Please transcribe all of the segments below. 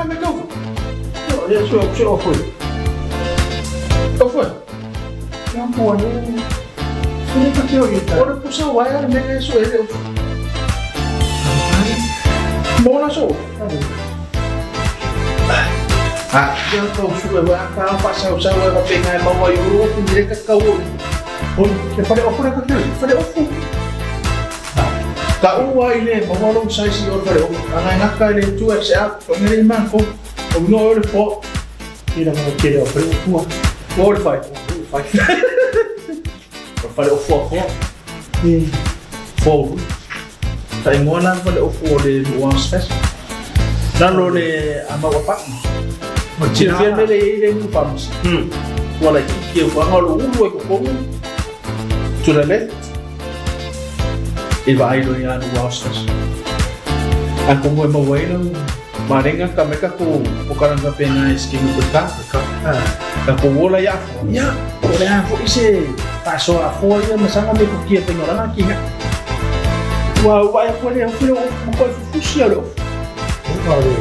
me go. Ya so off. Off. Yang puan ni. Sini pakai kita. Orang pusat wayar dengan so ele. Bona so. Jangan kau suka apa saya pengen bawa Euro pun mereka kau. Oh, pada offer apa tu? Pada offer. Kau ini bawa long size ni pada offer. Anak nak kau ini 2XL. Pengiriman pun. Kau no order for. Tidak mahu kira offer. Order 5. Pada offer apa? Four. Tapi mana pada offer di luar space. Dan le ama bapak. Macam mana le ini farms. Wala kiki ko ngalo ulo ko ko. To the left. Iba ay do yan washes. Ako mo mawailang marenga kami ka ko karang ka pena skin ko ka. Ako wala ya. Ya, wala ko ise. Paso ako ya masama me ko kiya tengo na kinga. Wa ko le ko ko fusialo. Vale.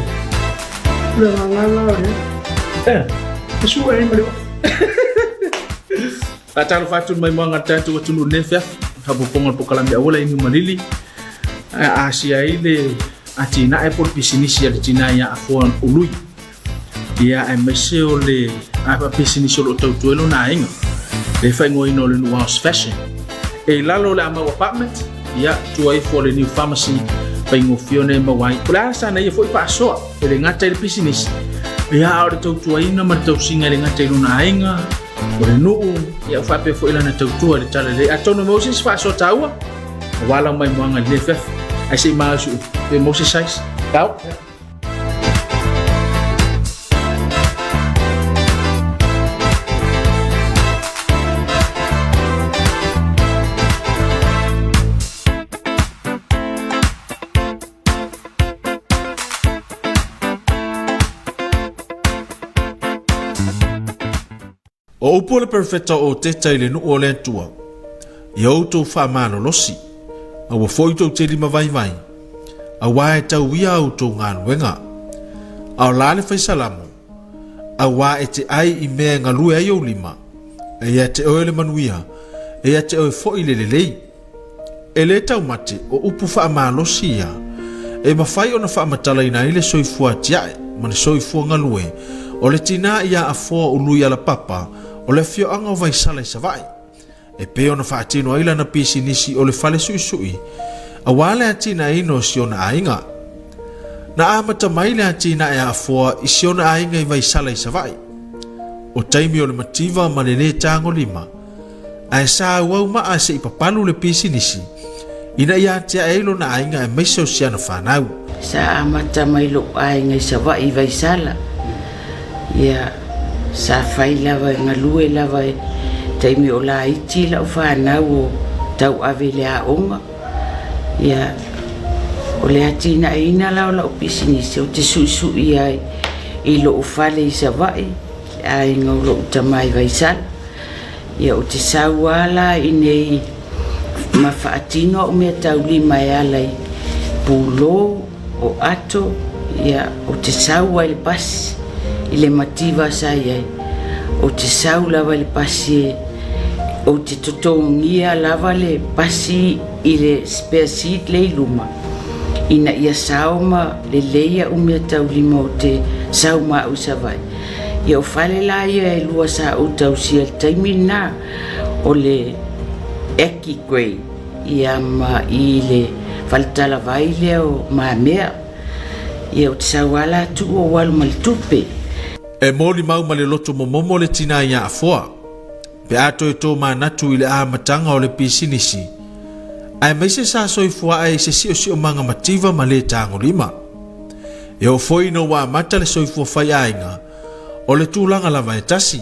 Le mangala Kesu ai malo. Atalo fatu mai manga tatu tunu nefia. Habu pongal pokalam ya wala ini Malili. Asia ile atina e por business ya China ya afon ului. Ia e meseo le apa business lo tautuelo na inga. Le fai ngoi no le was fashion. E lalo le ama apartment ya tuai for the new pharmacy. Pengofione mawai. Kula sana ia foi paso. Ele ngata le business. Ya ora tautua ina ma tausinga le ngata luna ainga. Ora nuu ya fa pe foi lana tautua le tala le atono Moses fa so taua. Wala mai moanga le fef. Ai sei masu pe Moses size. Tau. O upo le perfecta o te taile nu o le tua. Ia outou whaamano losi. A wa foitou te lima vai vai. A wa e tau ia outou ngā luenga. A o lale fai salamo. A wa e te ai I mea ngā lue ai o lima. E ia te oe le manuia. E ia te oe foi le lelei. E le tau mate o upu whaamano losi ia. E mawhai o na whaamatala ina ile soifua tiae. Mane soifua ngā lue. O le tina ia a fua ului ala papa. O le fio anga o vai sala I savai. E peo na whaatino aila na pisi nisi o le fale sui sui. A wale atina ino si ona ainga. Na amata maile atina e a fua I si ona ainga I vai sala I savai. O taimi o le mativa ma le le tango lima. A e saa wau maa se I papalu le pisi nisi. Ina ia tia eilo na ainga e meso si ana whanau. Sa amata mailo ainga I savai I vai sala. Ia sa fai lava ngā lue lava e taimi o la iti la o whanau o tau ave le a onga. Ia o le atina e ina lao la o pisinisi o te sui sui ai I lo o fale I savai ai ngau lo utamai vai sala. Ia o te sau ala I nei ma whaatino o mea tau lima e ala I pulo o ato. Ia o te sau ai le pasi I le mativa sai ai. O te sau lava le pasi o te totongia lava le pasi I le spare seat le luma. Ina ia sao ma le leia umea tau lima o te sau ma au savai. Ia o fale la ia e lua sa o tau sia le taimi na o le eki kwei. Ia ma I le faltala vai le o ma mea. Ia o te sau ala tu o walu ma le tupe. E moli mau ma le loto momomo le tina ia a foa. Pe ato e tō manatu I le amatanga o le pisinisi. Ai meise sa soifua ai se si o manga mativa ma le tango lima. E o foi no wa mata le soifua fai ainga. O le tūlanga lava e tasi.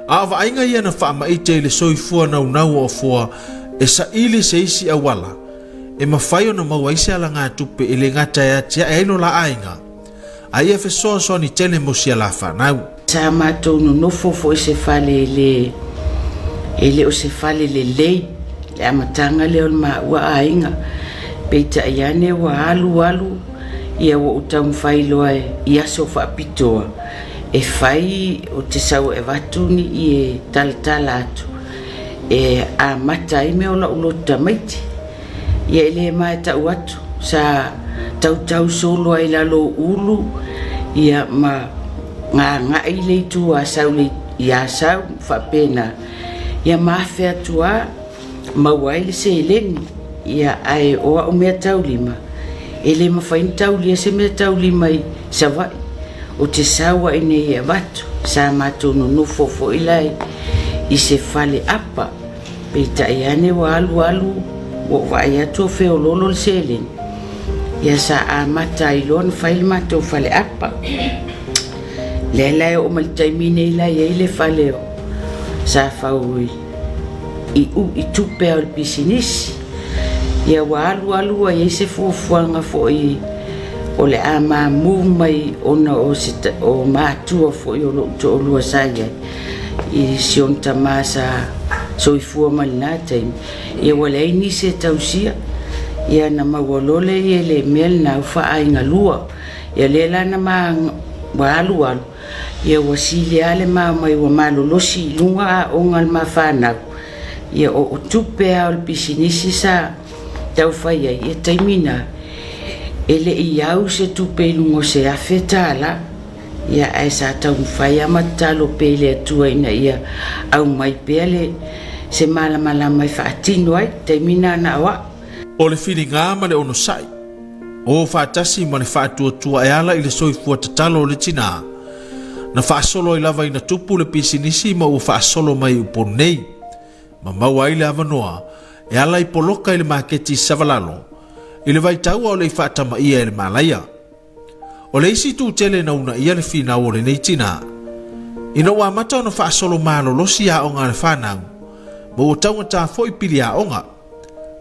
A awa ainga ia na whaama ite le soifua nau o foa e sa ili se isi a wala. E mawhai o na mawaise ala ngā tupe I le ngata e atia e no la ainga. Ai e fesoa so ni tele mo sia la whanau. Sa mātou no nofo fo I se fale le o se fale le lei. Le amatanga le o ma ua ainga. Peita iane wa alu ia o tau whailoa ia so whaapitoa e whai o te sau e watuni i e talatala atu e a matai me o la ulota maiti ia ele mai tau atu sa tau solo ai lalo ulu ia ma ngā ile tu a sau le ia sau whapena ia mawhea tua mawai le se eleni ia ai oa o mea tau lima ele mawhain tau lia se mea tau lima i savai o te sawa i nei e watu sa mātono nufofo ilai i se whale apa peita i ane wa alu o vai atu o feo lolo le se eleni ia sa a mata i lona whaile mātou whale apa Lelai o malitaimine ila ia ile faleo sa faui i tupe al pisinisi ia wa alu ia se fuanga foi o le ama mai ona o matua foi o lo to lua saia i sion tamasa so i fu malnata ia wala ini se tausia ia na mawolole ia le mel na fa ainga lua ia lela na ma wa alu ia wasile ale mai wa malolosi lunga o ngal mafana ia o tupe al pisinisi sa tau fai ai e taimina ele i au se tupe lungo se afetala ia ai sa tau fai amatalo pele atua ina ia au mai pele se mala mai faatino ai taimina na wa o le filinga ma le ono sai o fatasi ma le faatuatua e ala i le soifua tatalo le tina na faasolo i lava ina tupu le pisinisi ma ua faasolo mai uponu nei ma maua ai le avanoa e ala i poloka i le maketi savalalo i le vaitaua o le faatamaia i le malaia o le isi tutele na una ia le finau o lenei tina ina ua amata ona faasolo malolosi aʻoga a le fanau ma ua taugatā foʻi pili aʻoga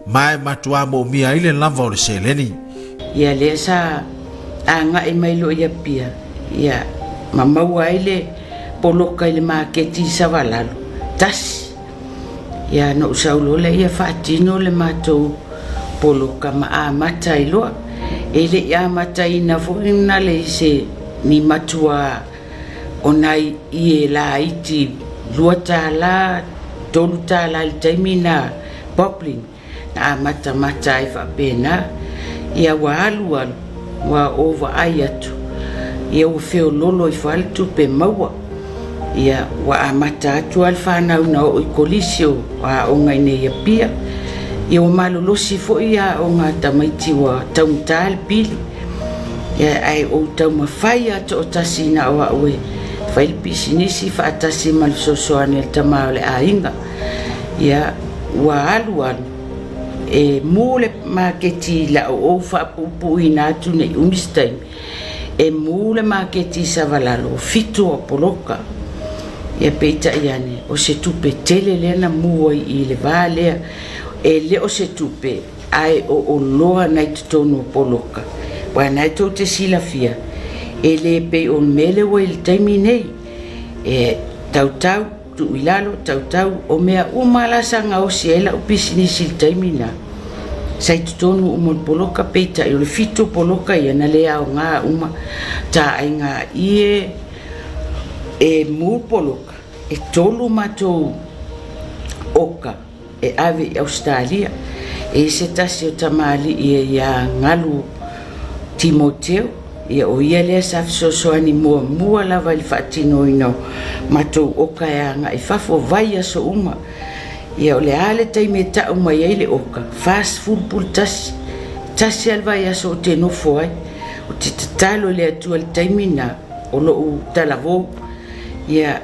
ma e matua mo omia ai le lava o le seleni ia lea sa agaʻi mai lo ia pia ia ma maua ai le poloka i le maketi savalalo tasi ia no saulo le ia faatino le matou poloka ma amata i loa e le ia mata ina foʻi na le se ni matua ona i e la iti lua tālā tolu tālā le taimi na poplin na amata ai faapena ia ua alu ua ova ai atu ia ua feololo i fale tupe maua ia ua amata atu ale fanau na o i kolisi o aʻoga i nei apia ia ua malolosi foʻi aʻoga tamaiti ua taumatā le pili ia ai ou taumafai ato o tasi na o aʻu e fai le pisinisi faatasi ma le soasoani le tamā o le aiga ia ua alu e mu le maketi la o faapuupuina atu nei umistaimi e mu le maketi savalalo fito o poloka ia peitaʻi ane o se tupe tele lea na mu ai i le vā lea e le o se tupe ae o oloa nai totonu o poloka ua nai tou te silafia e lē pei o mele ua i le taimi nei e tautau tuuilalo tautau o mea uma lasaga osi ai lau pisinisi le taimi na sai totonu uma le poloka peitaʻi o le fito poloka ia na lē aogā uma taaiga ie e mu poloka e tolu matou oka e ave i Australia e se tasi o tamaliʻi e ia galu timoteo ia o ia lea sa fesoasoani muamua lava i le faatinoina matou oka e agaʻi fafo vai aso uma ia o le a le taimi e taʻu mai ai le oka fasfulupulu tasi a le vai aso o te nofo ai o te tatalo le atua le taimi na o loʻu talavou ia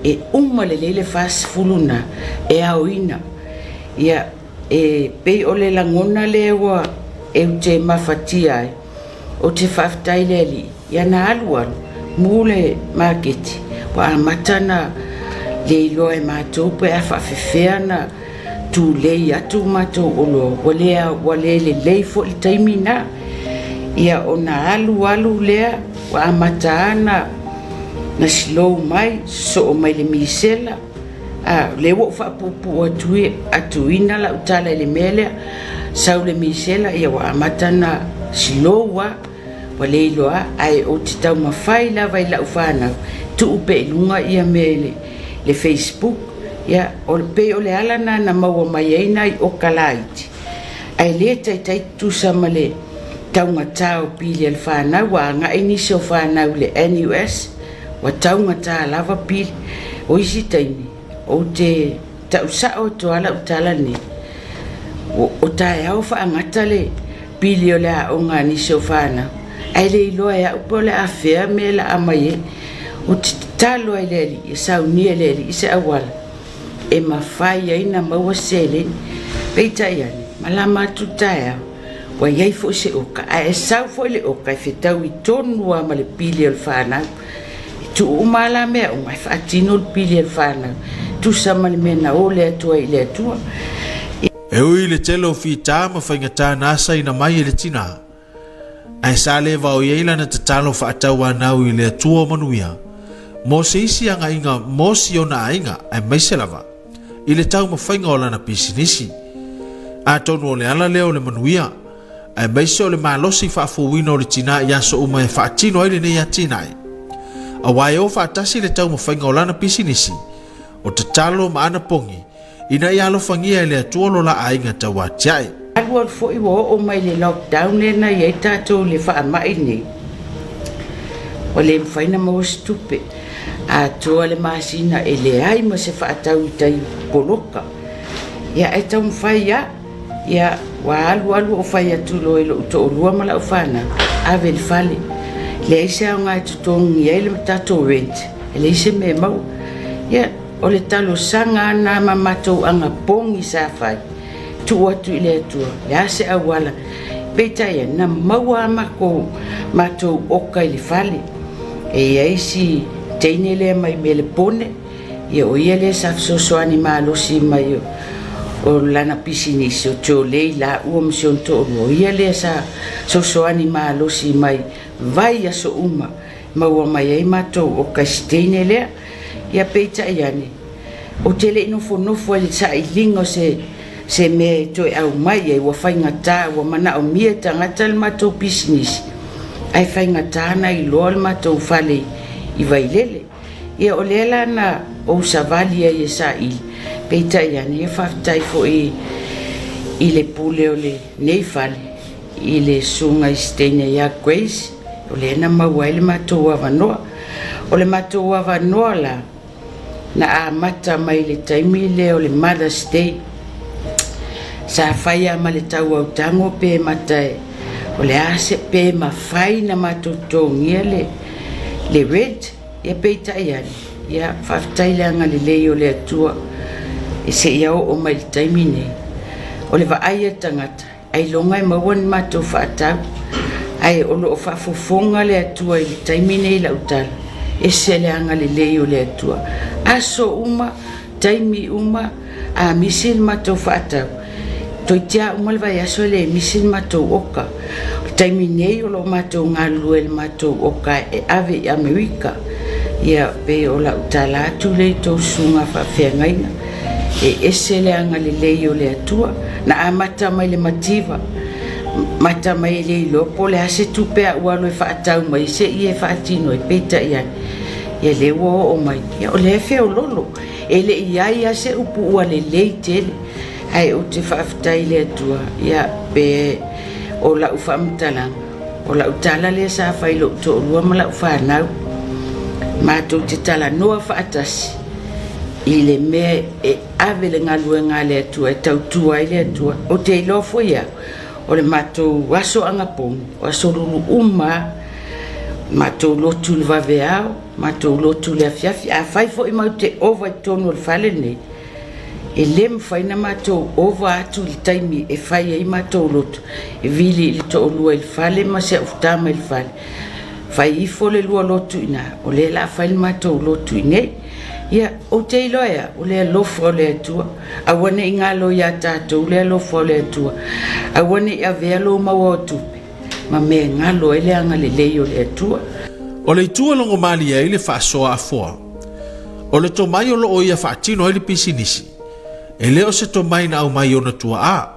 e uma lelei le fasfulu na e aoina ia e pei o le lagona lea ua eu te mafatia ai o te faafetai le alii ia na alualu mu le maketi ua amata na le iloa e matou pe a faafefea na tulei atu matou oloa ua lē lelei foʻi le taimi na ia ona alu lea ua amata ana na silou mai soo mai le misela le ua faapupuu atuina laʻutala i le mea lea sau le misela ia ua amata na silou Wale loa ai o te tau mawhai la vai lau whanau tu upe lunga ia me le Facebook ia o le pe o le alana na maua mai eina i o kalaiti ai le tai tu sama le taunga tau pili al whanau wa nga inisi o whanau le NUS wa taunga ta lava pili o isi taimi o te tau sao to ala utala ni o tae au whaangata le pili o le a o nga nisi o whanau ai le iloa ea upo le awhea me la amaye o te talo ai leli e sau nia leli i se awala e mawhai ai na maua sele peita iani ma la matu tae au wa iai fo se oka a e sau fo le oka e whetau i tonu a ma le pili al whanau tu umala mea o mai whaatino le pili al whanau tu sama le mena o le atua i le atua e ui le telo fita ma whaingata nasa ina mai le tina ai sa le vau yeila na tatalo fa atawa nau i le atua manuia mo se isi anga inga mo si ona ainga ai maiselava i le tau mawhainga o lana pisinisi a tonu o le ala leo le manuia ai maise o le malosi fa afuwina o le tina i aso uma e fa atino ai le nei atina ai a wae o fa atasi le tau mawhainga o lana pisinisi o tatalo ma ana pongi ina i alo fangia i le atua lo la ainga tawa tiae Alua fo i wo o mai le lockdown e na iei tātou le wha mai nei. O le mwhaina mau stupe. A toa le masina e le ai ma se wha atau i tai poloka. Ia e tau mwhai ia. Ia wa alu o whai atu lo e lo uto o lua mala o whana. Ave le whale. Le eise au ngai tutongi ia le tātou rent. E le eise me mau. Ia o le talo sanga na mamatou anga pongi sa whai. Tu atu i le atua, le ase awala, peitai na maua mako matou oka i le whale. E aisi teine lea mai me le pone, ia o ia le safsosoani malosi mai o lana pisinisi o tō lei la ua msion tō o ia le sa sosoani malosi mai vai aso uma, maua mai ai matou oka si teine lea, ia peitai ane. O te le inofo le sa i lingo se me toi au mai e wa whainga tā wa mana o mia tangata le matou business ai whainga tā na i loa le matou whale i wailele ia o lela na o savali e sa il peita iani e whaftai fo i le pule o le nei whale i le sunga i steina ia Grace o le na mawai le matou avanoa o le matou avanoa la na a mata mai le taimi le o le Mother's Day sa faya ma le tau au tango pe matae o le ase pe ma fai na matotongia le red ia peita iani ia whaftai le anga le lei o le atua e se iau o mai le taimi nei o le vaai tangata ai longa i mawan mato whaatau ai o lo o whafofonga le atua i le taimi nei la utala e se le anga le lei o le atua aso uma taimi uma a misil mato whaatau toi tia umal vai aso le misil matou oka taimi nei o lo matou ngalu el matou oka e ave i Amerika ia pe o la utala atu le tau sunga whawhengaina e ese le anga le lei o le atua na a mata mai le mativa mata mai le ilo po le ase tupea ualo e whaatau mai se i e whaatino e peita ia ia le wo o mai ia o le feo lolo e le iai ase upu ua le lei tele ai o te whaftai le atua ia pe o la ufa mtalang o la utala le sa whailo to rua ma la ufa nau mātou te tala noa whaatasi i le mea e ave le ngalue ngā le atua e tautua i le atua o te ilofo ia o le mātou waso angapong waso lulu mātou lotu le vaveao mātou lotu le afiafi a whaifo i mau te ova i tono le whale nei e le mwhaina mātou ova atu li taimi e whai ai mātou lotu e vili li to olua il whale ma se ufutama il whale whai ifo le lua lotu ina o le la whai mātou lotu inei ia o te iloea o le alofa o le atua awane i ngalo ia tātou le alofa o le atua awane i avea lo maua o tupe ma me ngalo e le anga le lei o le atua o le itua longo mali e le whaasoa afoa o le tomai o lo o ia whaatino e le pisinisi e leo se to mai na au mai ona tua a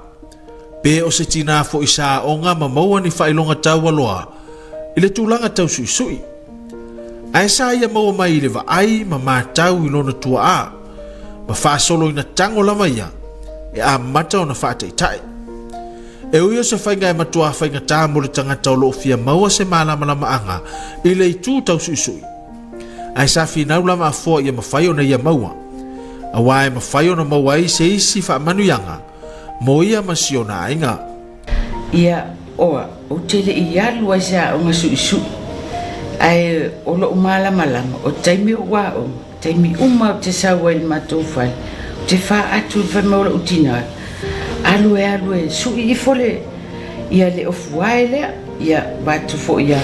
pe o se tina fo isa o nga ma maua ni whailonga taua loa I le tūlanga tau sui. Ai sa ia maua mai le vaai ma mātau I lona tua a. Ma whaasolo ina tango lama ia. E a mata o na whaateitai. E uia se whainga e matua whainga tā mo le tangata o loo fia maua se malama lama anga. I le I tū tau sui. Ai sa finau lama a fua ia mawhai o na ia maua. A wae mawhai o na maua I se isi wha manuianga. Mo ia masiona ainga. Ia oa o tele I alu ai sa o nga sui. Ai o lo malama lama o taimi o wa o. Taimi uma o te sawa il matou whai. Te wha atu wha maula utina. Alu e sui I fole. Ia le o fuae lea. Ia batu fo ia.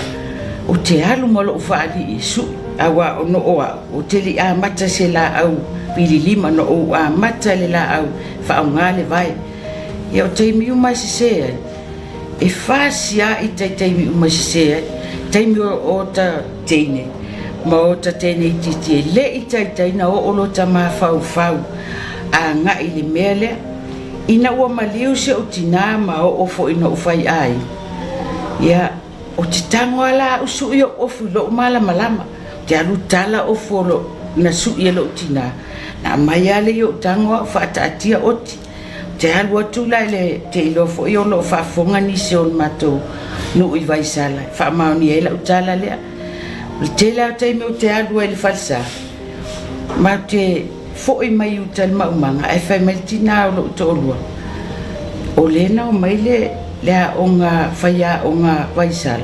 O te alu malo o wha ali I sui. Awa o no oa. O tele a mata se la au. Pili lima no o a mata le la au. Wha au ngale vai. Ia o taimi uma se se. E whasia I taimi uma se se. Taimi o ta teine. Ma o ta tene I titi. Le I taitai na o olo ta maa fau. A nga I le mea lea. Ina ua maliu se o tina ma o ofo ina ufai ai. Ia o te tango ala usu I o ofu lo malama. Te alu tala ofo lo na su I lo tina. Na mai ale I o tango whaata atia oti. Te alu atu la le te ilofo I o lo whaafonga ni se on matou. Nu I vai sala. Whaamaoni e la utala lea. Te la taimi o te alu e le falsa. Ma te foi mai utal maumanga e fai meltina o lo tolua o lena o mai le onga faia onga vaisal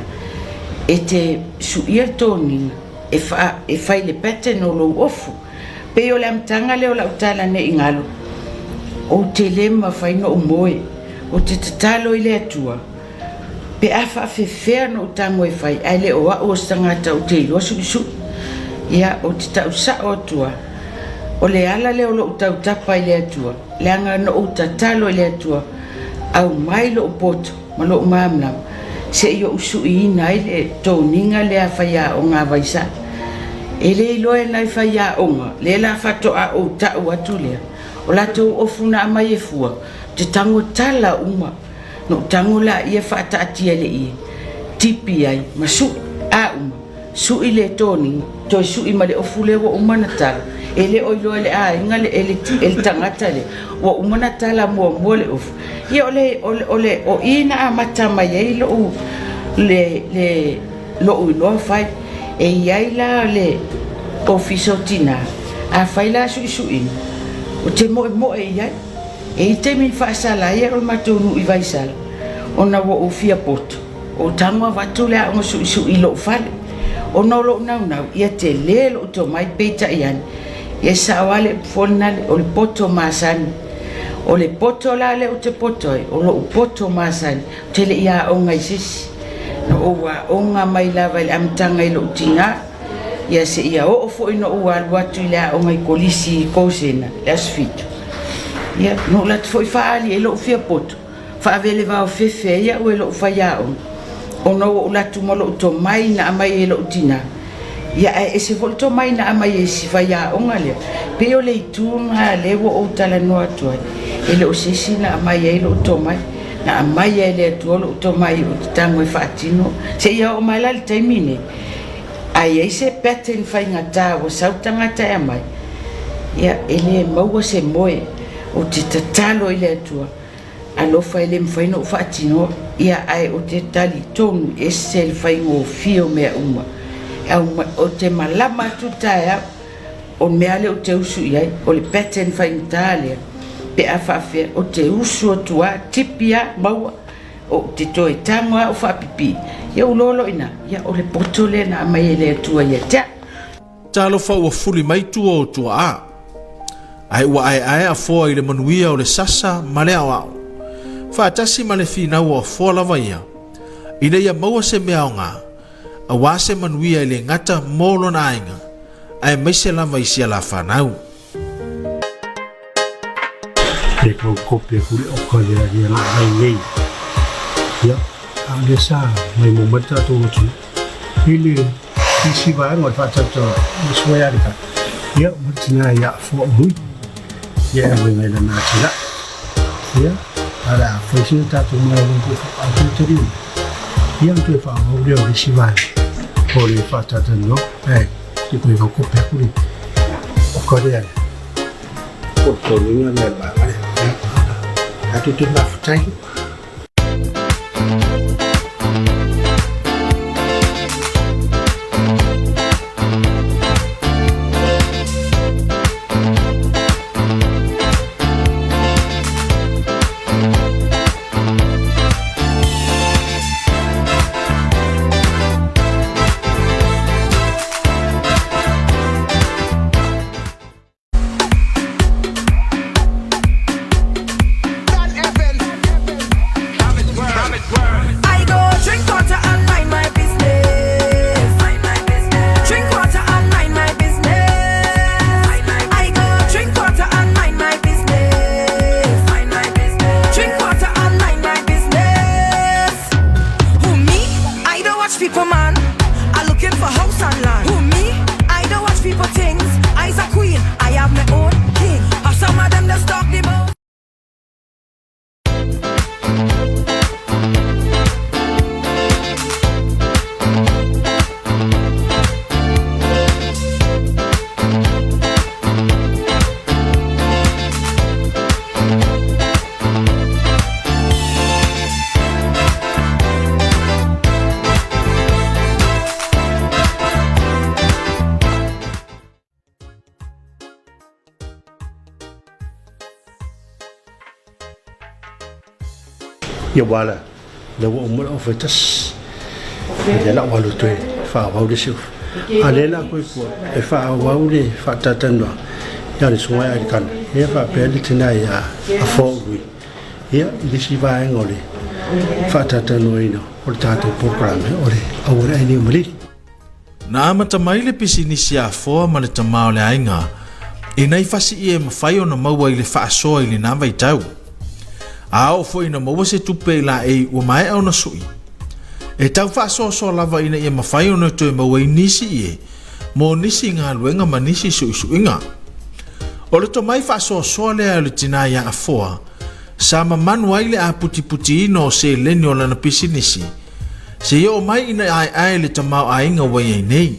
e te suia toni e fai le pete no lo ofu pe o le amtanga le o la utala ne ingalo o te lema fai no moe o te tatalo I le atua pe afa fefea no utango e fai ai le oa o stangata o te ilo su ia o te tausa o tua o le ala le o lo utau tapa I le atua. Le anga no utatalo I le atua. Au mai lo poto, ma lo mamlam. Se I o usu I ina I le tōninga le a whaia o ngā vaisa. E le iloe nai whaia o ngā. Le la whato a o tau atu lea. O la tau ofuna a mai e fua. Te tango tala uma. No tango la ia whaata atia le I. Tipi ai, ma su a uma. Su I le tōninga. Toi su I ma le ofu le wa umana tala. Ele oilo ele a ingale ele tangata le wa umana tala mo le of ye ole o ina amata mai lo le lo fai e yaila le ofisotina a faila su in o te mo e ya e te min fa sala ye o matunu I vaisal ona wo ofia pot o tangwa vatule a su I lo fale o no lo na ia te le lo to mai peta yan e sa wale fonale o le poto masani o le poto la le o te poto o lo poto masani te le ia o ngai sisi no owa o nga mai lava le amtanga I lo tina ia se ia o fo ino o al watu la o ngai kolisi kosena las fit ia no la foi faali e lo fia poto fa vele va o fefe ia o lo fa ia o no o la tu mo lo to mai na mai e lo tina ia e se volto mai na mai e si faia onga le pe o le tunga le o tala no atu e le o sesina mai e lo to mai na mai e le to lo to mai o tango e fatino se ia o mai la taimine ai e se pattern fai ngata o sautanga ta mai ia ele mau se moe o te tatalo ile atua alo fai le fai no fatino ia ai o te tali tonu e sel fai o fio me uma o te malama tutaya o meale o te usu iai o le pattern whaintalia pe a whawhia o te usu o tua tipia maua o te toe tangoa o whapipi ia ulolo ina ia o le potole na mai ele atua ia tea talo whau a fuli mai tua o tua a ai ua ai a fōa I le manuia o le sasa ma le au whaatasi ma le whinaua o fōa lava ia ina ia maua se mea o ngā a wase manuia I le ngata molo na ainga ai maise lava I sia la whanau e kau kope huli o ka lea ria la ai nei ia a le sa mai mo mata to utu ili isi vai mo fatata ni soya rika ia martina ia fo hui ia e ngai la na tira ia ala foi sin ta to mo ko a tuturi yang tu fa ho le o si vai ho le fa ta no ti ko ko pe ku ni ko le ko ni le ba a tu tu na fa ya wala le wo mo ofetas ya la walu tu fa wa de su ale la ko fa wa de fa tatando ya ni suwa ya kan ya fa pe de tina ya afo wi ya de si va ngole fa tatando ino o tato program ore awore ni mali na amata mai le pisini sia fo ma le tamao le ainga ina i fasi e mafai ona maua i le faasoa i le na vai tau ao fo ina maua se tupe la e ua mai au na sui e tau faasoa lava ina i mafai ona to e maua i nisi e mo nisi ngā luenga ma nisi suinga o le to mai faasoa le au le tina ia a foa sa mamanu ai le a puti ino se leni o lana pisinisi se yo mai ina ai le tamau ainga wai ai nei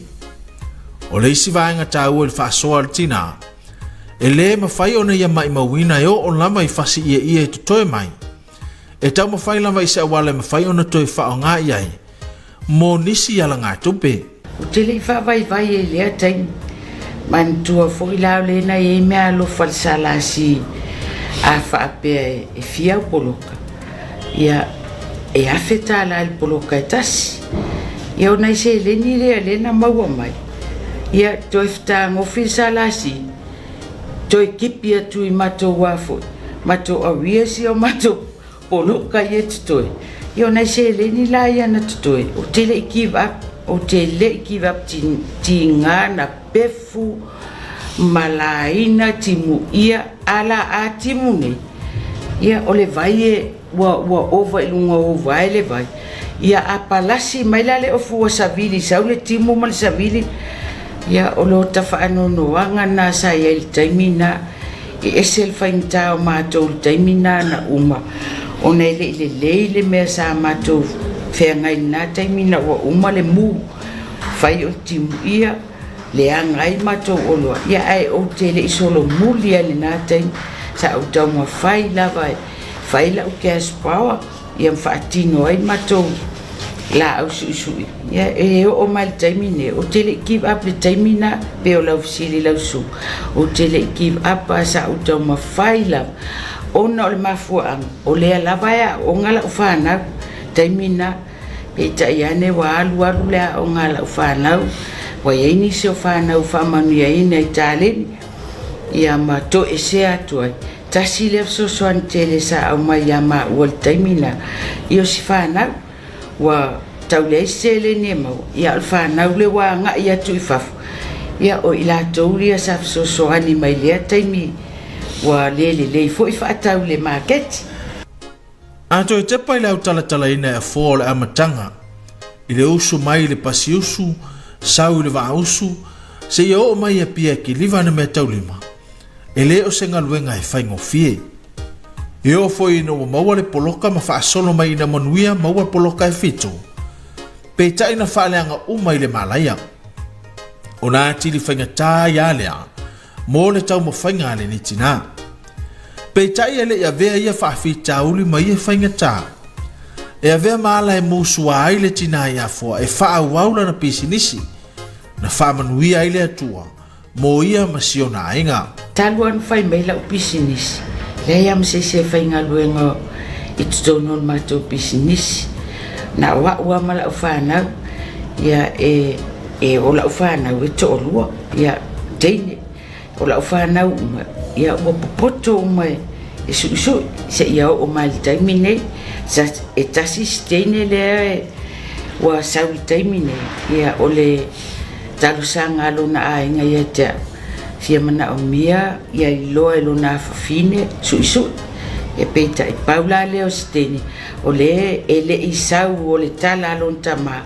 o le isi vaenga tau le faasoa le tina e le mawhai ona ia mai mawina e o lama i fasi ia e tutoe mai e tau mawhai lama i se awale mawhai ona toi whao ngā iai mo nisi ala ngā tupe o te le vai e lea taim mantua fo i lao le na e mea lo falsalasi a whaapea e fiau poloka ia e afeta la il poloka e tasi ia o nai se leni le na maua mai ia toi fta ngofi salasi toi kipi atu i mato wafo mato awia si o mato poloka i toi ia o nai se leni la ia na toi o te le give up o te le give up ti ngā na pefu malaina timu ia ala a timu nei ia o le vai e wa over ilunga over ele vai ia apalasi mai la le ofu wa savili sa le timu mal savili ia o lo tafa no anga na sa ia il taimina e esel fainta o mato taimina na uma ona le me sa mato fenga ina taimina wa uma le mu fai o timu ia le angai mato o lo ia ai o tele isolo mulia le na taim sa o tau fai la vai fai la o cash power ia mfaatino ai mato la au sui ia e o mal taimine o tele give up le taimina pe o la ofisili la su o tele give up sa o tau fai la ona o le mafua o le la vai o ngala o fana taimina pe ta iane wa alu le o ngala o fana wa ini se o fana o famanu ia ina italiani ia ma to ese atu tasi le so tele sa au mai ama wal taimina io si fana wa taule sele ne ma ia fana le wa nga ia tu faf ia o ila touria sa so ani mai le taimi wa le fo fa taule market ato te pai le tala ina e fo le amatanga ile usu mai le pasiusu sau le vausu se yo mai e pia ki liva na me taulima ele o senga luenga e faingo fie e o foi no maua le poloka ma fa solo mai na manuia maua poloka e fito pe tai na whaaleanga umai le malaya. O nā tili whainga tā ia lea, mō le tau mo whainga le ni tina. Pe tai ele ia vea ia whaafi tauli ma ia whainga tā. E a vea maala e mūsua ai le tina ia fua, e whaawaula na pisinisi, na whaamanuia ai le atua, mō ia masiona ainga. Taluan whai meila o pisinisi, le ia msese whainga luenga i tutonon mato pisinisi, na ua mala o whanau, ia o la whanau e to olua, ia teine, o la whanau ia ua popoto ume, e su se ia o maili taimine, sa e tasi teine lea ua sawi taimine, ia o le talusanga alo na ainga ia te fia mana o mia, ia i loa ilo na fafine, su e peita e paula leo steni o le ele i sau o le tala alon tama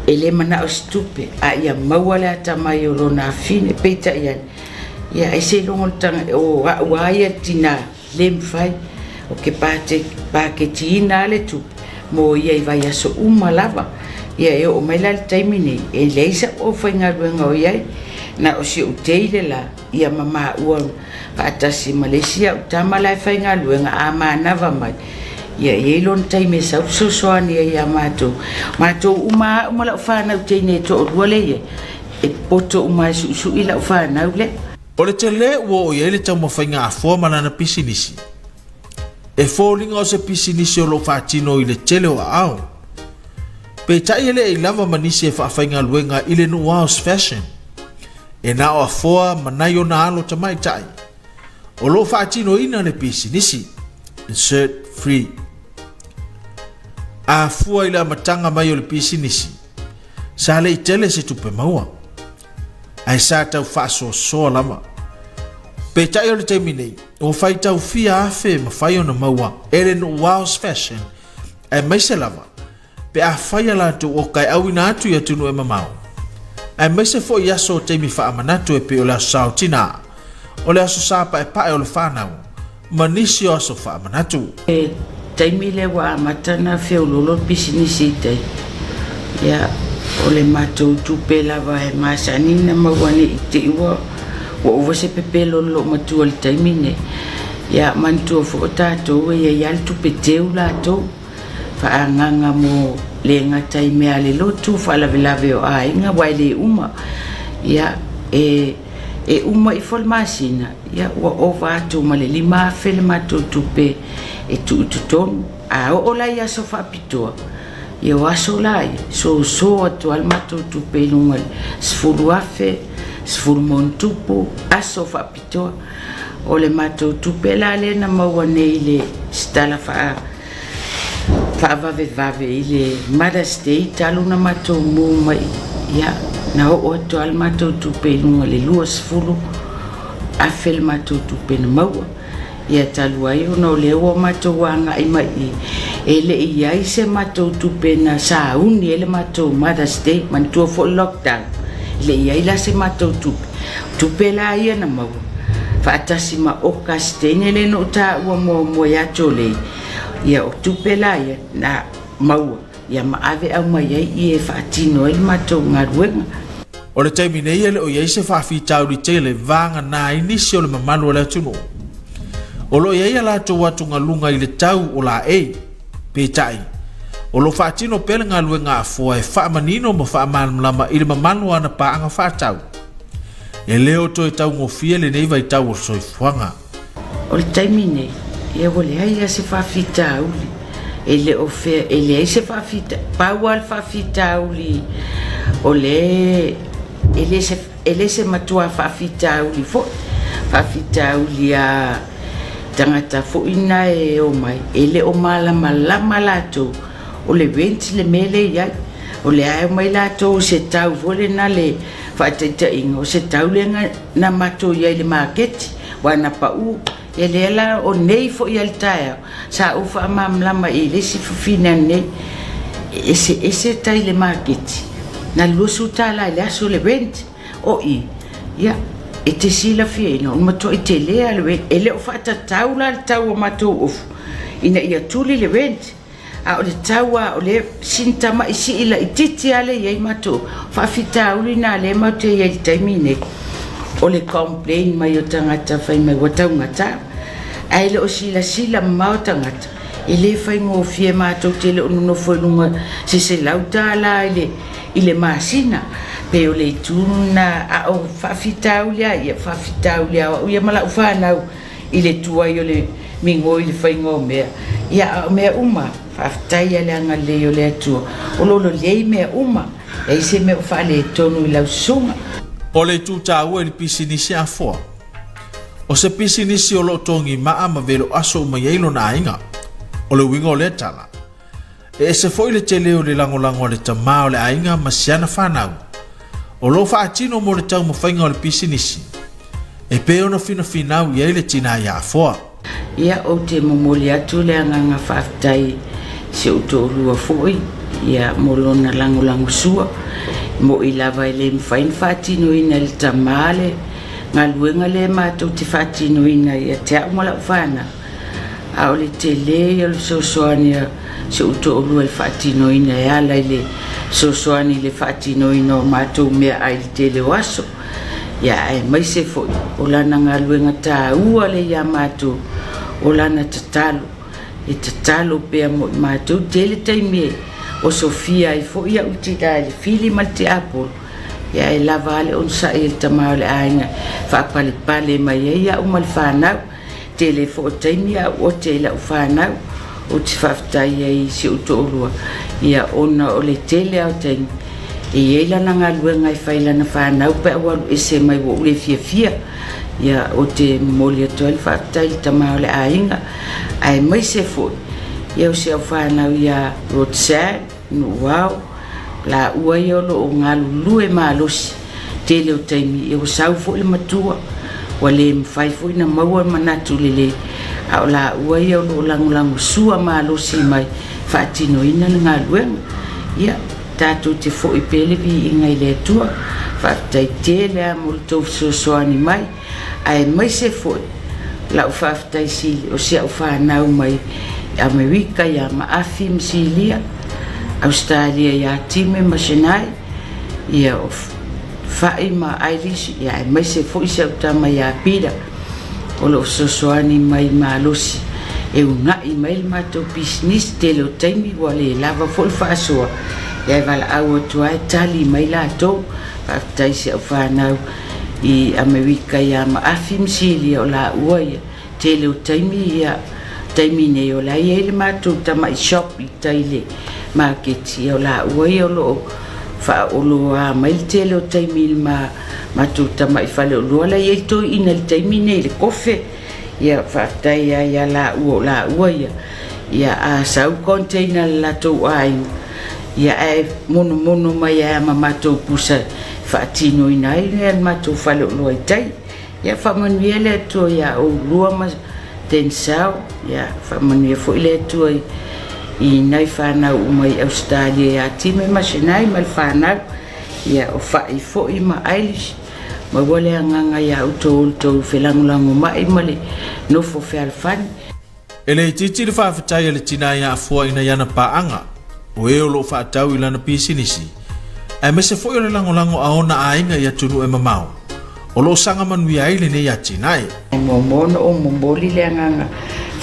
ele mana o stupe a ia maua le atama i o lona fine peita ia e se longo tanga o waia tina le mwhai o ke pake tina le tupe mo ia i vai aso umalava ia e o maila le taimine e leisa o whainga ruenga o iai na o si uteile la ia mama ua atasi Malaysia utama lai whainga luenga a manava mai ia lon taime sau sosoani ia mato uma la whanau teine to o ruale ia e poto uma su ila whanau le o le te le ua o ia le tau ma whainga a fua manana pisinisi e fōlinga o se pisinisi o lo whatino i le tele o ao pe tai ele i lava manisi e whainga luenga i le nu house fashion e na o a fua manai o na alo tamai tai o lo whaatino ina le pisinisi, insert free. A fua ila matanga mai o le pisinisi, sa le i tele se tupe maua. Ai sa tau whaasoa soa lama. Pe tai o le teiminei, o whai tau fia afe ma whai o na maua, ere no house fashion, ai maise lama, pe a whai ala tu o kai au ina atu i atunu e mamau. Ai maise fo i aso o teimi wha amanatu e pe o la sao tina. O le aso sapa e pae o le whanau, manisi o aso whaamanatu. E taimi le wa matana feo lolo pisinisi tei. Ia, o le matou tupe lava e masanina mawane i te iwa, wa uwa se pepe lolo matua le taimi ne. Ia, mantua fo o tātou e ial tupe teu lātou, whaanganga mo le ngatai mea le lotu, whaalavelave o a inga waile uma. Ia, e uma i masina ia ua ova atu ma le lima fele matou tupe e tuututonu a o la ia so faapitoa ia o aso la ia so atu al matou tupe i luga sefulu afe sefulu montupu aso faapitoa o le matou tupe la lena maua nei le stala faavavevave i le Mother's Day taluna matou mu mai ia na o atu al matou tupe i luga le lua sefulu afe le matou tupe na maua ia talu ai ona o le ua matou agaʻi mai e leʻi ai se matou tupe na sauni e le matou Mother's Day manatua foʻi lockdown leʻi ai la se matou tupe la ia na maua faatasi ma oka setene le no taʻua moamoe atu o lei ia o tupe la ia na maua ia ma ave au mai ai i e whaatino ai matou galuega O le taimi nei ele o iai se whaafitauri tele vanga nā inisi o le mamanu o le atunu. O lo iai ala tau atu ngā lunga i le tau o la e, pētai. O lo whaatino pele ngā lue ngā fua e whaamanino ma whaamanamlama i le mamanu ana paanga whaatau. E leo to e tau ngofia le nei vai tau o soifuanga. O le taimi nei, ia wale ai a se whaafitauri. E le o fea, e le ai se whaafitauri, pau al whaafitauri. O le... ele se matua whaafitauli fo whaafitauli a tangata fo ina e o mai ele o malama lama lato o le venti le mele ia o le ai mai lato se tau vole na le whaateta inga o se tau le na mato ia le market wana pa u ele la o nei fo ia le tae sa u wha mamlama i le si fufina nei ese tai le market na lusu tala le aso le vent o i ya e te sila fiena o mato i te lea le vent ele o fata taula le tau o mato ofu ina ia tuli le vent a o le taua o le sintama isi ila ititi ale iai matou faafitaulina le maute iai le taimi nei o le complain mai o tagata fai mai ua taugata ae le o silasila mamao tagata i lē faigofie matou te le o nonofo i luga seselau tāla i le masina pe o le ituna a o faafitaulia ia faafitaulia o ia malau fanau i le tuai o le mingo i le faigo mea ia mea uma faafetai ale aga lei o le atua o lolo lei mea uma e se mea faale tonu i laususuga o le tutaua i le pisinisi afoa o se pisinisi o loo togimaa ma velo aso mai ai lona aiga o le uiga o le tala e se foi le tele o le lagolago o le tamā o le aiga ma siana fanau o loo faatino mo le taumafaiga o le pisinisi e pe ona finafinau i ai le tina ia afoa ia o te momoli atu le agaga faafetai se o toʻalua foʻi ia mo lona lagolago sua mo i lava i le mafaina faatinoina i le tamā le galuega le matou te faatinoina ia te aʻu ma laʻu fanau a o le tele o le soasoani se o toʻalua i le faatinoina e ala i le soasoani i le faatinoina o matou mea ai le tele o aso ia ae mai se foʻi o lana galuega tāua le ia matou o lana tatalo e tatalo pea mo i matou tele taimi o sofia ai foʻi aʻu tila i le fili ma le te apolo ia e lava ale ona saʻi i le tamā o le aiga faapalepale mai ai aʻu ma le fanau tele fo taimi a o te la ufana o te faafetai ai se o toʻalua ia ona o le tele au taimi e iai lana galuega i fai lana fanau pe aualu ese mai ua ule fiafia ia o te momoli atu ai le faafetai le tamā o le aiga ae mai se foʻi ia o se au fanau ia roadside nuuao laʻua ia o loo galulue malosi tele o taimi ia ua sau foʻi le matua ua lē mafai foʻi na maua manatu lelē a o laʻua ia o loo lagolago sua malosi mai faatinoina le galuega ia tatou te foʻi pe le viiga i le atua faafetai tele a mo le tou fesoasoani mai ae mai se foʻi laʻu faafetai sili o se aʻu fanau mai amerika ia maafi ma silia australia ia time ma senai ia o faʻi ma irish ia e mai se foʻi se autama ia pira o loo soasoani mai malosi e ugaʻi mai le matou pisinisi tele o taimi ua lē lava foʻi faasoa ia e valaau atu ae tali mai latou faafetai se au fanau i amerika ia maafi ma silia o laʻua ia tele o taimi ia taimi nei o lai ai le matou tamaʻi shop i tai le maketi ia o laʻua ia o loo faaoloa mai le tele o taimi le matou tamaʻi faleoloa lai ai toʻiina le taimi nei le kofe ia faafetai ia ia laʻua o laʻua ia asau container le latou aiga ia ae monomono mai ae ama matou pusa faatinoina ai lea le matou faleoloa i tai ia faamanuia le atua ia oulua ma tensao ia faamanuia foʻi le atua i nai fanau uma i australia ia time ma senai ma le fanau ia o faʻi foʻi ma irish ma ua le agaga ia outou felagolago maʻi ma le nofo fealefani e le ititi le faafetai a le tina ia afua ina iana paaga o e o loo faatau i lana pisinisi ae mai se foʻi o le lagolago aona aiga ia tunu e mamao o loo saga manuia ai lenei atinae momono o momoli le agaga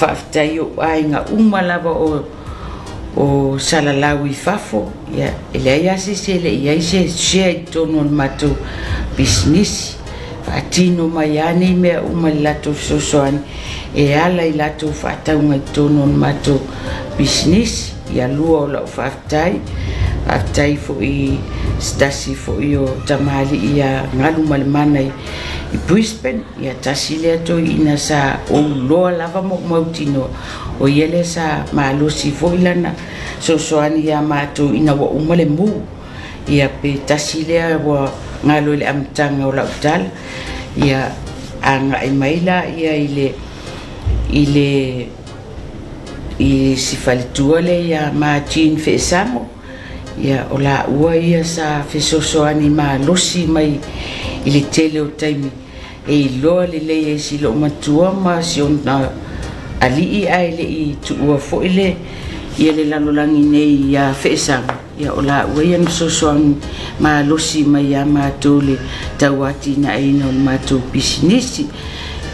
faafetai o aiga uma lava o salalau i fafo ia e leai asese leʻi ai se sea i tonu o le matou pisinisi faatino mai a nei mea uma le latou fesoasoani e ala i latou faatauga i tonu o le matou pisinisi ia lua o laʻu faafetai foʻi stasi foʻi o tamālii ia galu ma le mana i Brisbane ia tasi lea toʻiina sa ouloa lava moʻomautinoa o ia lea sa malosi foʻi lana soasoani iā matou ina ua uma le mu ia pe tasi lea ua galo i le amataga o laʻutala ia agaʻi mai la ia i sifaletua le ia majin feʻesamo ia o laʻua ia sa fesoasoani malosi mai i le tele o taimi e iloa lelei ai si loo matua ma si ona alii ae leʻi tuua foʻi ia le lalolangi nei ia wheesanga ia o la ua ia nasosoangi ma losi mai a mātou le tauati na aina o mātou pisinisi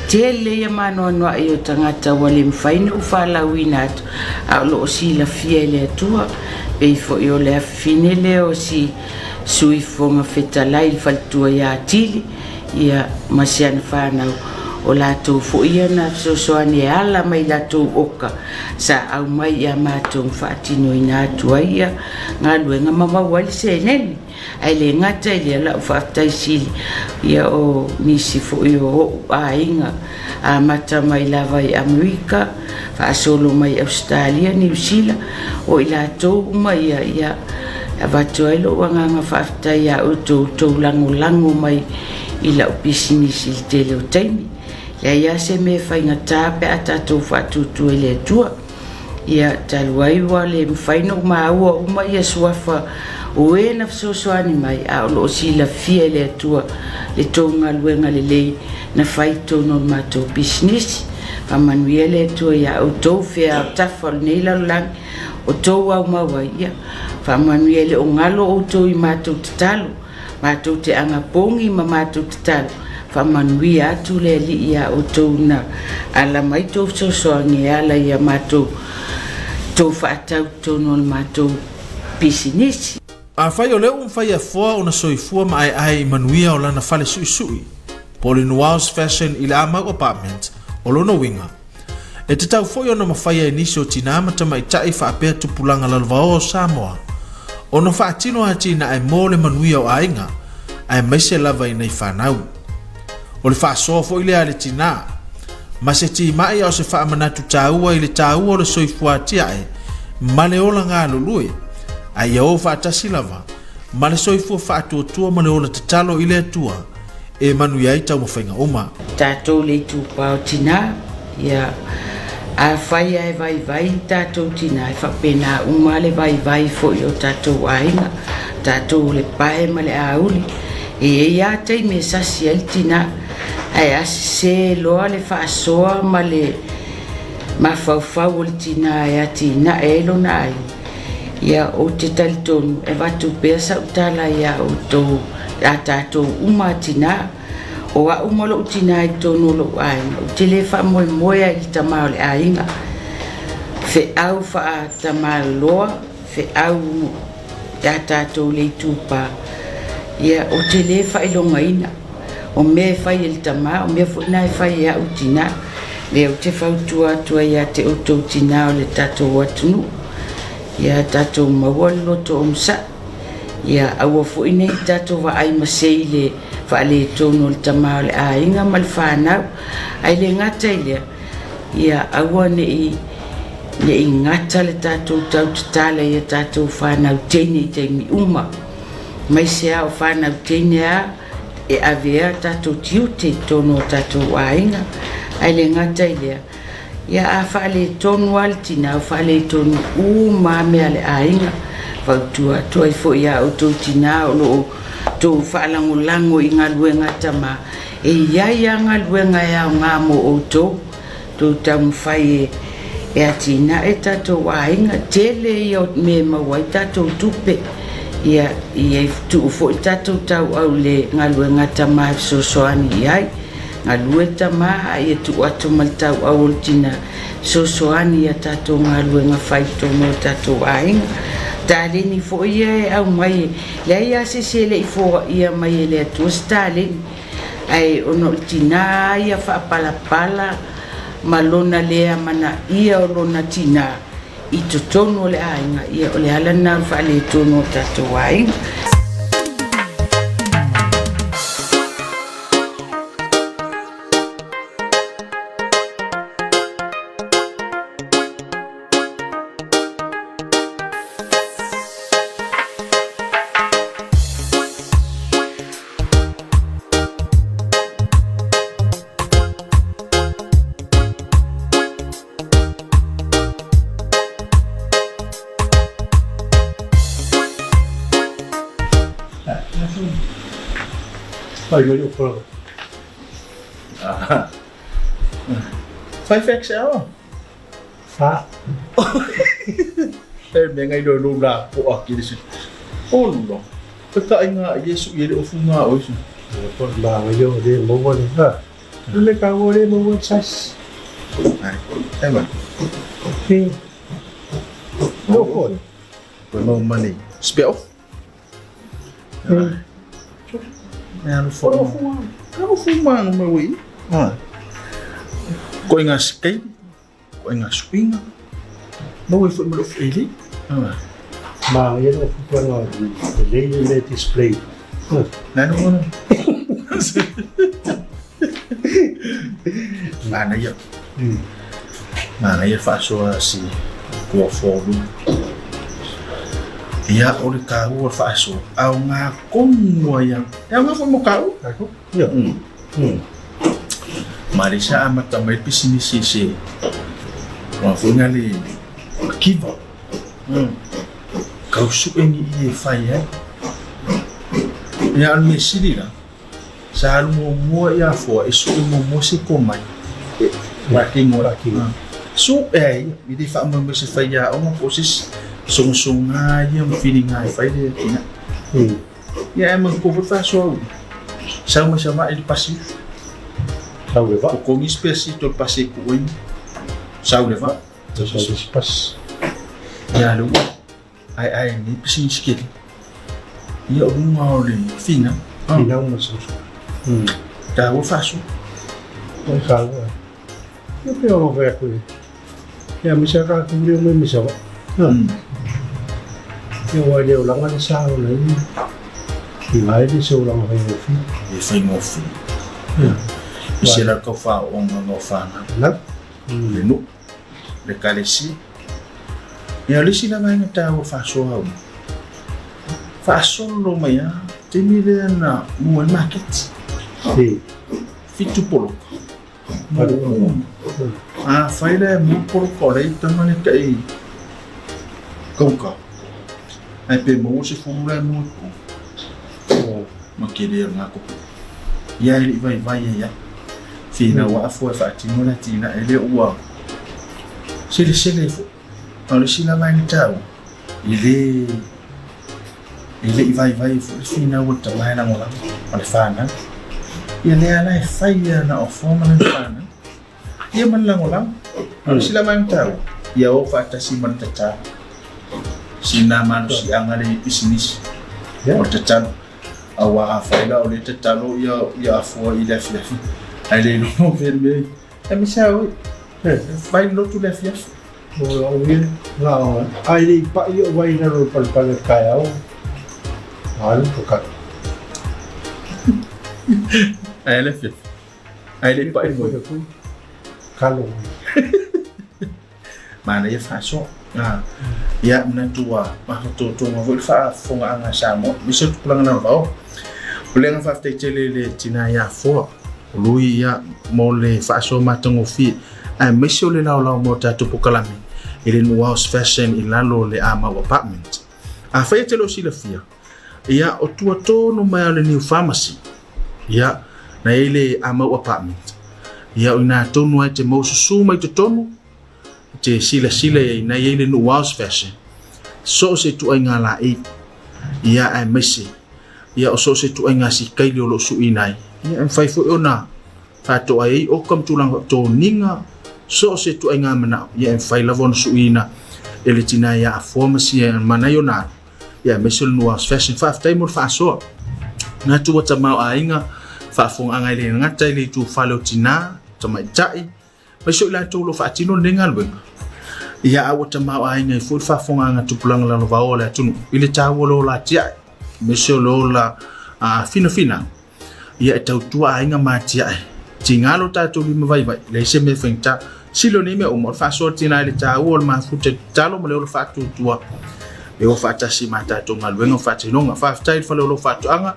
tele ia manoanoa i o tangata ua le mwhaina u whalauina atu a o loo si la fia le atua pei fo i o le awhine le o si sui fonga whetalai whaltua ia atili ia masiana whanau o lātou fo ia na sosoane ala mai lātou oka sa au mai ia mātou whaatino ina atua ia ngā luenga mamawali se nene ai le ngata i le ala u whaatai sili ia o nisi fo i o a inga a mata mai lava i Amerika whaasolo mai Australia, New Zealand o i lātou mai ia avatu ai lo wanganga whaatai a utou lango mai i lau pisinisi i te leo taimi ia ia se me whainga tāpe a tātou whaatutu e le tua ia taluai wa le mwhaina o maua uma ia suafa o e na fsosoani mai a o loo si la fia le tua le tonga luenga le lei na whaito no mātou business whamanuia le tua ia o tau whea o tawhal nei lalang o tau au maua ia whamanuia le o ngalo o tau i mātou tatalo mātou te angapongi ma mātou tatalo whamanuia atu le li ia o tau na ala mai tau fsosoani ala ia mātou tau whaatau tono o mātou business a fai o leo mwhai a fua o na soifua ma ai manuia o lana fale sui Polinua's Fashion i le amau apartment o lona winga e te tau foi o na mawhai a inisi o tina amata mai tai whaapea tupulanga lalvao o Samoa o na whaatino a tina ai mō le manuia o ainga ai maise lava i nei whanau o le whaasoa foi le ale tina ma se ti mai o se whaamanatu tāua i le tāua o le soifua tia e ma le ola ngā lulue ai au whaatasi lava ma le soifua whaatuatua ma le ola tatalo i le atua e manu iai tau mawhainga oma tātou le tūpao tina ia a whai ai vai tātou tina e whapena uma le vai fo i o tātou ainga tātou le pae ma le auli e ia tei me sasi el tina ai se loa le whaasoa ma le mawhauwhau o le tina e a tina e lo na ai ia o te talitonu e watu pea sa utala ia o tō a tātou uma tina o a umalo tina i tōno lo ainga o te le wha moe i tamao le ainga fe au wha tamao loa fe au a tātou le tūpa ia o te le wha ilonga ina o me whai il tamao o me whunai whai a utina le o te whautua tua ia te oto tina o le tātou atunu ia tātou mawalo to omsa ia aua fwoi nei tātou wa ai masei le wha le tono le tamao le ainga ma le whanau ai le ngata ilia ia aua ne i ngata le tātou tau tatala ia tātou whanau teine i teimi uma mai se au whanau teine a e avea tātou tiu te tono tātou ainga ai le ngata ilia ia a whaale tonu altina o whaale tonu ma mea le ainga whautua toi fo ia o tō tina o lo tō whaalangolango i ngā luenga tama e ia ngā luenga ia o ngā mo o tō tamu whai e a tina e tātou ainga tele i o me mawai tātou tupe ia i tu fo i tātou tau au le ngā luenga tama so soani iai ngā lueta maha i tu atu maltau au tina so soani a tātou ngā luenga whaito mo tātou ainga tāleni fo ia e au mai le ia se le i fo ia mai e le atu tāleni ai ono tina ia whaapalapala malona lea mana ia o lona tina i totono le ainga ia o le halana whaale tono tātou ainga Ai mai o fora. 5XL? Fa. me ngai do la po akili si ollo ta inga Yesu ye o funga o isu ko ba yo de mo won ha le ka wo de mo won sas ai ema ni no ko no money spell no fuma no meu wi ko inga skate ko inga swing no we foi mo feli ma ye no fu no le display no mana ya fa so si ko foru ia o le ka o fa so au nga kongo ya nga fo mo ka o ya marisa amata mai pisini si wa fo nga le kiva kau su eni e fai ya al mesiri la sa mo ya fo e su mo se ko mai working so mi di fa mo se fai ya o mo posis sunga yang feeling ai fai de tina ya mo ko fa so sama ele pasi sa le va ko mi spesi to pasi ko wen sa le va ça se passe ya lu ai ni pisi skit ya o mo le fina ina mo so ta o fa so o sa yo pero ver ko ya mi sa ka ku le mo mi sa yo wa le la ngan sa o le ki vai de so la mo fi e fai mo fi se la ko fa o no fa na le no le kalesi ya le sina mai ta o fa so lo mai te mi le na mo market si fitu polo fai le mo polo ko le tamane kai kauka ai pe mo se fu le mo ma kede nga ko ya ili vai ya fina wa fo fa tino la tina ele wa se fu ale sila mai tau ile vai fu fina wa ta mai na ngola ale fana ya le ala fai na o forma na fana ya man la ngola ale sila mai tau ya o fa ta si man ta sina man si angale business o ta talo awa faila o le talo ya fo ile fiafi ale no verme mi sa o vai no tu le fiafi o bien no ai le pa yo vai na ro pal kaya o al to ka ai le fiafi ai le pa ko kalo mana ya faso ya na tua ma to ma vol fa fonga nga samo mi se pulang na ba pulang fa te le tina ya fo lui ya mo le faso ma tongo fi ai me se le la mo ta to pokalami ile no house fashion ilalo le ama apartment fa te lo si le fia ya o tua to no ma le new pharmacy ya na ile ama apartment ya ina to no ai te mo su mai to tono te sila na yele no house fashion so se tu ai ngala ia ai mesi ia so se tu ai ngasi kai lo su inai ia en fai fo ona fa to ai o kam tu lang to ninga so se tu ai ngamana ia en fai lavon su ina ele tina ia pharmacy en manayona ia mesi no house fashion fa tai mo fa so na tu wata mau ainga fa fong angai le ngata le tu falo tina tama tai so la to lo fa tino nengal ben ia awata ma ai nei fu fa fonga nga tupulang la va ola tunu ile ta wolo la tia me so lo la fina ia tau tua ai nga ma tia tingalo ta to mi vai le se me fenta silo ni me o mo fa so tina ile ta wol ma fu te talo mo le fa tu tua e o fa ta si mata to ngal wenga fa tino nga fa style fa lo fa tu anga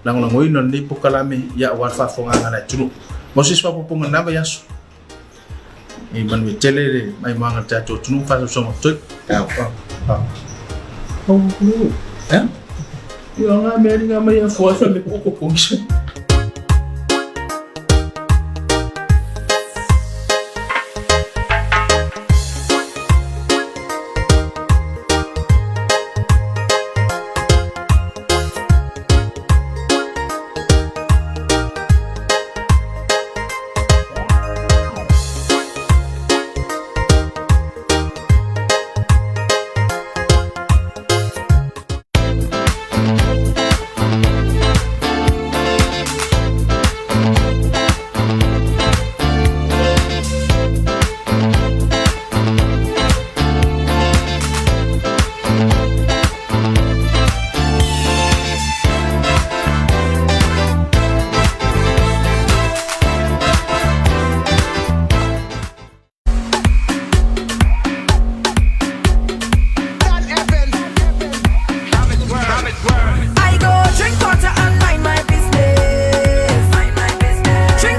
lang ino ni pokalame ia wa fa fonga nga la tunu mo se pa poponga na ba yaso e manu tele mai manga tato tunu fa so mo tu yo nga meri nga mai fo fa me ko function King Tata